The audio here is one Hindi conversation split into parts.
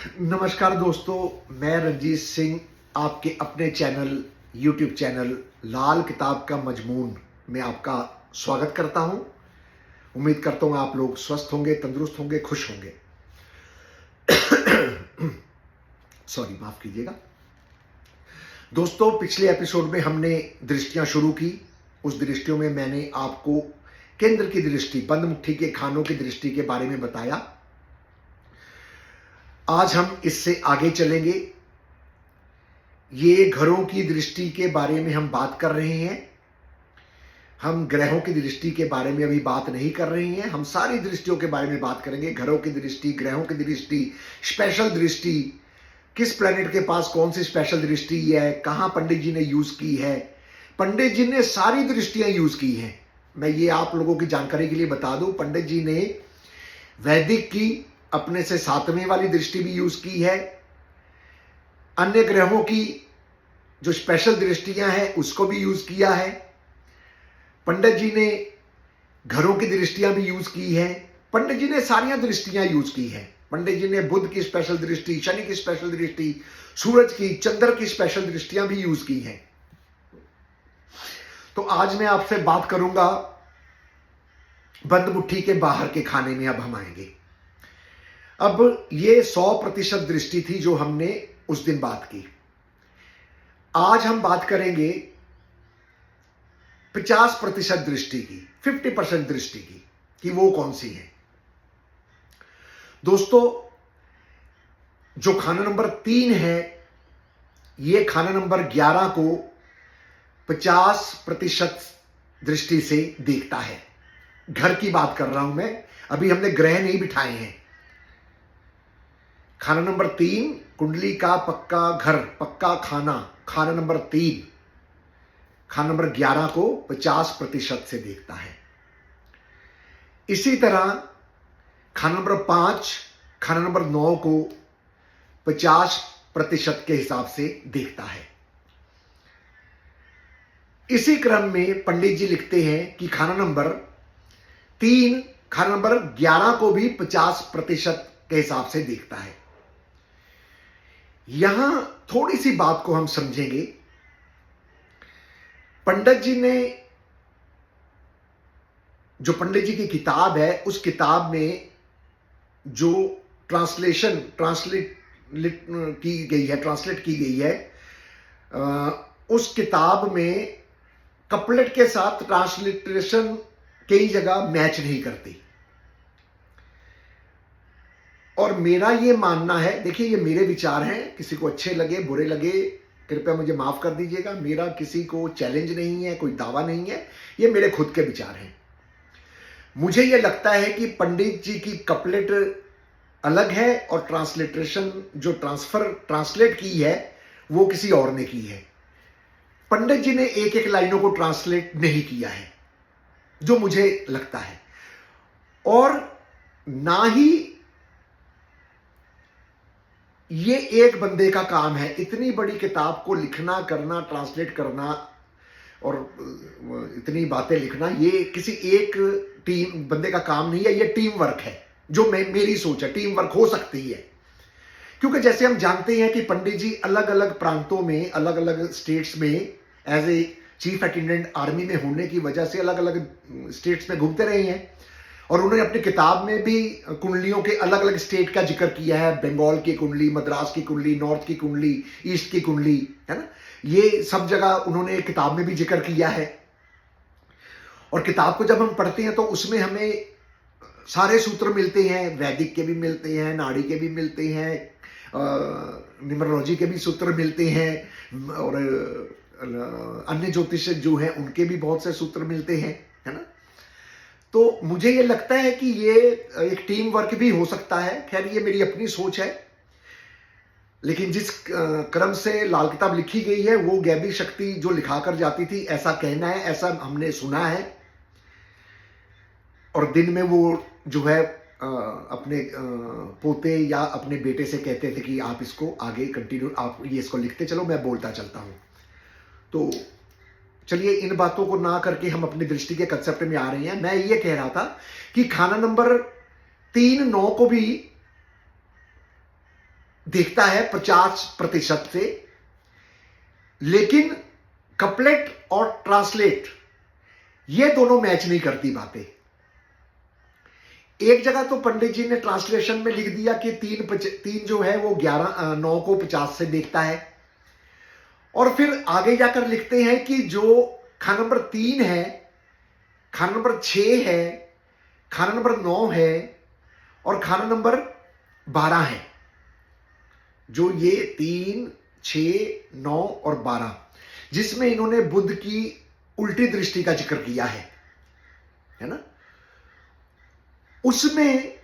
नमस्कार दोस्तों, मैं रंजीत सिंह आपके अपने चैनल यूट्यूब चैनल लाल किताब का मजमून में आपका स्वागत करता हूं। उम्मीद करता हूं आप लोग स्वस्थ होंगे, तंदुरुस्त होंगे, खुश होंगे। सॉरी, माफ कीजिएगा दोस्तों। पिछले एपिसोड में हमने दृष्टियां शुरू की। उस दृष्टियों में मैंने आपको केंद्र की दृष्टि, बंद मुट्ठी के खानों की दृष्टि के बारे में बताया। आज हम इससे आगे चलेंगे। ये घरों की दृष्टि के बारे में हम बात कर रहे हैं। हम ग्रहों की दृष्टि के बारे में अभी बात नहीं कर रहे हैं। हम सारी दृष्टियों के बारे में बात करेंगे। घरों की दृष्टि, ग्रहों की दृष्टि, स्पेशल दृष्टि, किस प्लेनेट के पास कौन सी स्पेशल दृष्टि है, कहां पंडित जी ने यूज की है। पंडित जी ने सारी दृष्टियां यूज की हैं। मैं ये आप लोगों की जानकारी के लिए बता दूं, पंडित जी ने वैदिक की अपने से 7वें वाली दृष्टि भी यूज की है। अन्य ग्रहों की जो स्पेशल दृष्टियां हैं उसको भी यूज किया है। पंडित जी ने घरों की दृष्टियां भी यूज की है। पंडित जी ने सारी दृष्टियां यूज की है। पंडित जी ने बुध की स्पेशल दृष्टि, शनि की स्पेशल दृष्टि, सूरज की, चंद्र की स्पेशल दृष्टियां भी यूज की हैं। तो आज मैं आपसे बात करूंगा बंद मुट्ठी के बाहर के खाने में। अब हम आएंगे। अब ये 100% दृष्टि थी जो हमने उस दिन बात की। आज हम बात करेंगे 50% दृष्टि की, 50% दृष्टि की, कि वो कौन सी है। दोस्तों, जो खाना नंबर 3 है, ये खाना नंबर 11 को 50% दृष्टि से देखता है। घर की बात कर रहा हूं मैं, अभी हमने ग्रह नहीं बिठाए हैं। खाना नंबर 3, कुंडली का पक्का घर, पक्का खाना, खाना नंबर 3, खाना नंबर 11 को 50% से देखता है। इसी तरह खाना नंबर 5, खाना नंबर 9 को 50% के हिसाब से देखता है। इसी क्रम में पंडित जी लिखते हैं कि खाना नंबर 3, खाना नंबर 11 को भी 50% के हिसाब से देखता है। यहां थोड़ी सी बात को हम समझेंगे। पंडित जी ने, जो पंडित जी की किताब है, उस किताब में जो ट्रांसलेट की गई है, उस किताब में कपलेट के साथ ट्रांसलिट्रेशन कई जगह मैच नहीं करती। और मेरा ये मानना है, देखिए ये मेरे विचार हैं, किसी को अच्छे लगे बुरे लगे कृपया मुझे माफ कर दीजिएगा। मेरा किसी को चैलेंज नहीं है, कोई दावा नहीं है, ये मेरे खुद के विचार हैं। मुझे ये लगता है कि पंडित जी की कपलेट अलग है और ट्रांसलिट्रेशन जो ट्रांसलेट की है वो किसी और ने की है। पंडित जी ने एक एक लाइनों को ट्रांसलेट नहीं किया है, जो मुझे लगता है। और ना ही ये एक बंदे का काम है इतनी बड़ी किताब को लिखना, करना, ट्रांसलेट करना और इतनी बातें लिखना। ये किसी एक टीम बंदे का काम नहीं है, ये टीम वर्क है। जो मेरी सोच है, टीम वर्क हो सकती है। क्योंकि जैसे हम जानते हैं कि पंडित जी अलग अलग प्रांतों में, अलग अलग स्टेट्स में as a chief attendant army में होने की वजह से अलग अलग स्टेट्स में घूमते रहे हैं। और उन्होंने अपनी किताब में भी कुंडलियों के अलग अलग स्टेट का जिक्र किया है। बंगाल की कुंडली, मद्रास की कुंडली, नॉर्थ की कुंडली, ईस्ट की कुंडली, है ना। ये सब जगह उन्होंने किताब में भी जिक्र किया है। और किताब को जब हम पढ़ते हैं तो उसमें हमें सारे सूत्र मिलते हैं। वैदिक के भी मिलते हैं, नाड़ी के भी मिलते हैं, न्यूमरोलॉजी के भी सूत्र मिलते हैं, और अन्य ज्योतिष जो हैं उनके भी बहुत से सूत्र मिलते हैं, है ना। तो मुझे ये लगता है कि ये एक टीम वर्क भी हो सकता है। खैर, ये मेरी अपनी सोच है। लेकिन जिस क्रम से लाल किताब लिखी गई है वो गैबी शक्ति जो लिखाकर जाती थी, ऐसा कहना है, ऐसा हमने सुना है। और दिन में वो जो है अपने पोते या अपने बेटे से कहते थे कि आप इसको आगे कंटिन्यू, आप ये इसको लिखते चलो, मैं बोलता चलता हूं। तो चलिए, इन बातों को ना करके हम अपनी दृष्टि के कंसेप्ट में आ रहे हैं। मैं ये कह रहा था कि खाना नंबर 3, 9 को भी देखता है 50% से, लेकिन कपलेट और ट्रांसलेट ये दोनों मैच नहीं करती बातें। एक जगह तो पंडित जी ने ट्रांसलेशन में लिख दिया कि तीन जो है वो 9 को 50 से देखता है, और फिर आगे जाकर लिखते हैं कि जो खाना नंबर 3 है, खाना नंबर 6 है, खाना नंबर 9 है और खाना नंबर 12 है। जो ये 3, 6, 9 और 12, जिसमें इन्होंने बुध की उल्टी दृष्टि का जिक्र किया है ना, उसमें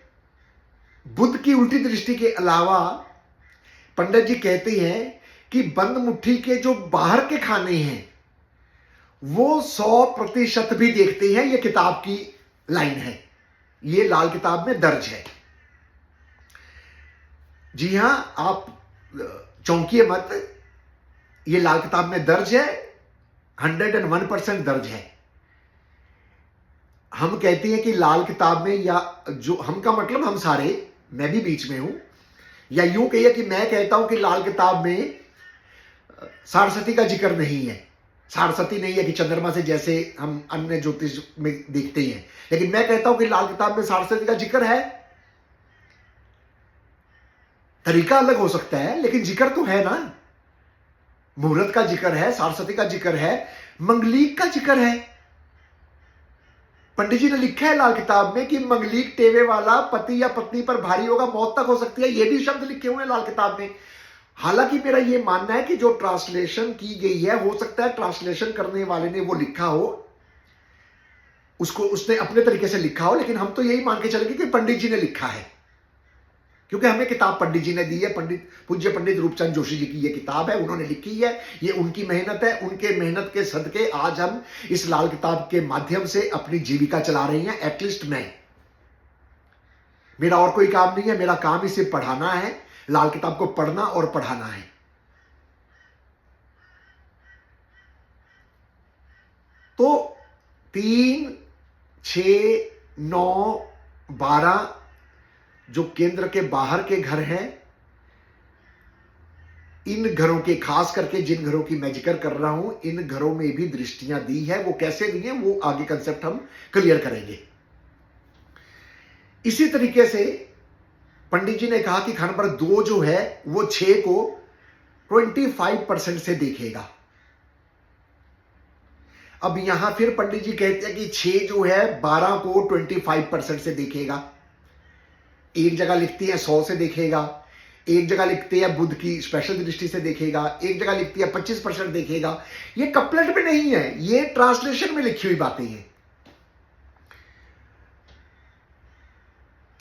बुध की उल्टी दृष्टि के अलावा पंडित जी कहते हैं कि बंद मुट्ठी के जो बाहर के खाने हैं वो 100% भी देखते हैं। ये किताब की लाइन है, ये लाल किताब में दर्ज है। जी हां, आप चौंकिए मत, ये लाल किताब में दर्ज है, 101% दर्ज है। हम कहते हैं कि लाल किताब में, या जो हम का मतलब हम सारे, मैं भी बीच में हूं, या यूं कहिए कि मैं कहता हूं कि लाल किताब में सारस्वती का जिक्र नहीं है। सारस्वती नहीं है कि चंद्रमा से जैसे हम अन्य ज्योतिष में देखते हैं, लेकिन मैं कहता हूं कि लाल किताब में सारस्वती का जिक्र है। तरीका अलग हो सकता है लेकिन जिक्र तो है ना। मुहूर्त का जिक्र है, सारस्वती का जिक्र है, मंगलीक का जिक्र है। पंडित जी ने लिखा है लाल किताब में कि मंगलीक टेवे वाला पति या पत्नी पर भारी होगा, मौत तक हो सकती है। ये भी शब्द लिखे हुए हैं लाल किताब में। हालांकि मेरा यह मानना है कि जो ट्रांसलेशन की गई है, हो सकता है ट्रांसलेशन करने वाले ने वो लिखा हो, उसको उसने अपने तरीके से लिखा हो, लेकिन हम तो यही मान के चलेंगे कि पंडित जी ने लिखा है, क्योंकि हमें किताब पंडित जी ने दी है। पूज्य पंडित रूपचंद जोशी जी की ये किताब है, उन्होंने लिखी है, ये उनकी मेहनत है। उनके मेहनत के सदके आज हम इस लाल किताब के माध्यम से अपनी जीविका चला रही हैं। एटलीस्ट मेरा और कोई काम नहीं है, मेरा काम इसे पढ़ाना है, लाल किताब को पढ़ना और पढ़ाना है। तो 3, 6, 9, 12 जो केंद्र के बाहर के घर हैं, इन घरों के, खास करके जिन घरों की मैं जिक्र कर रहा हूं, इन घरों में भी दृष्टियां दी है। वो कैसे दी है, वो आगे कंसेप्ट हम क्लियर करेंगे। इसी तरीके से पंडित जी ने कहा कि खाना नंबर 2 जो है वो 6 को 25% से देखेगा। अब यहां फिर पंडित जी कहते हैं कि 6 जो है 12 को 25% से देखेगा। एक जगह लिखती है 100 से देखेगा, एक जगह लिखते हैं बुध की स्पेशल दृष्टि से देखेगा, एक जगह लिखती है 25% देखेगा। ये कपलेट में नहीं है, ये ट्रांसलेशन में लिखी हुई बातें हैं।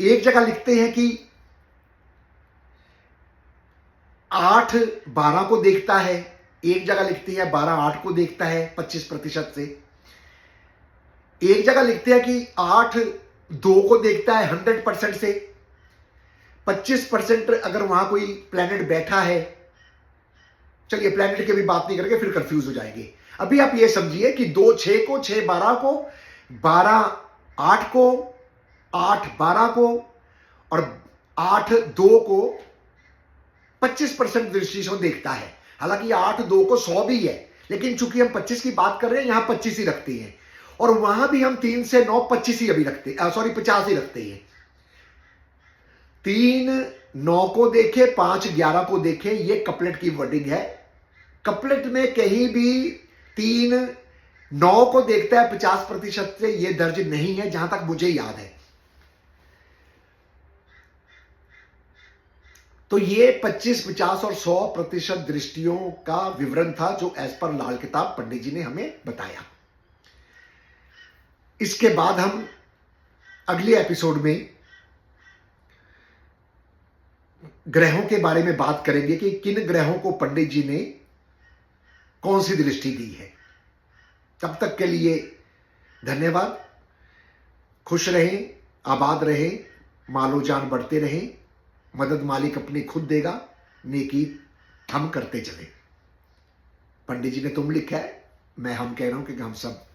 एक जगह लिखते हैं कि 8 12 को देखता है, एक जगह लिखती है 12 8 को देखता है 25% से। एक जगह लिखते हैं कि 8 2 को देखता है 100% से। 25% अगर वहां कोई प्लैनेट बैठा है, चलिए प्लैनेट की भी बात नहीं करेंगे, फिर कंफ्यूज हो जाएंगे। अभी आप ये समझिए कि 2 6 को, 6 12 को, 12 8 को, 8 12 को और 8 2 को 25% दृष्टि से देखता है। हालांकि 8 2 को 100 भी है, लेकिन चूंकि हम 25 की बात कर रहे हैं, यहां 25 ही रखते हैं, और वहां भी हम 3 से 9 25 ही अभी रखते हैं, सॉरी 50 ही रखते हैं। 3 9 को देखे, 5 11 को देखे, ये कपलेट की वर्डिंग है। कपलेट में कहीं भी 3 9 को देखता है 50% से, ये दर्ज नहीं है जहां तक मुझे याद है। तो ये 25 50 और 100% दृष्टियों का विवरण था जो एज पर लाल किताब पंडित जी ने हमें बताया। इसके बाद हम अगले एपिसोड में ग्रहों के बारे में बात करेंगे कि किन ग्रहों को पंडित जी ने कौन सी दृष्टि दी है। तब तक के लिए धन्यवाद। खुश रहें, आबाद रहें, मालो जान बढ़ते रहें। मदद मालिक अपनी खुद देगा, नेकी हम करते चले। पंडित जी ने तुम लिखा है, मैं हम कह रहा हूं कि हम सब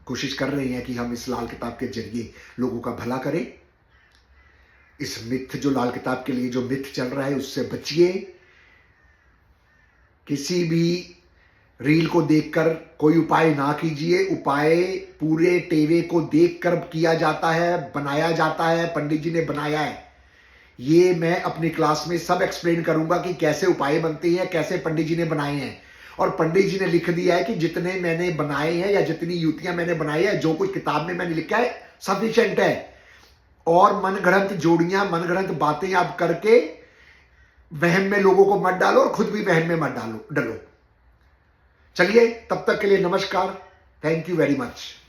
कोशिश कर रहे हैं कि हम इस लाल किताब के जरिए लोगों का भला करें। इस मिथ जो लाल किताब के लिए जो मिथ चल रहा है उससे बचिए। किसी भी रील को देखकर कोई उपाय ना कीजिए। उपाय पूरे टेवे को देखकर किया जाता है, बनाया जाता है, पंडित जी ने बनाया है। ये मैं अपनी क्लास में सब एक्सप्लेन करूंगा कि कैसे उपाय बनते हैं, कैसे पंडित जी ने बनाए हैं। और पंडित जी ने लिख दिया है कि जितने मैंने बनाए हैं या जितनी युतियां मैंने बनाई है, जो कुछ किताब में मैंने लिखा है सफिशिएंट है। और मनगढ़ंत जोड़ियां, मनगढ़ंत बातें आप करके वहम में लोगों को मत डालो और खुद भी वहम में मत डलो। चलिए, तब तक के लिए नमस्कार। Thank you very much.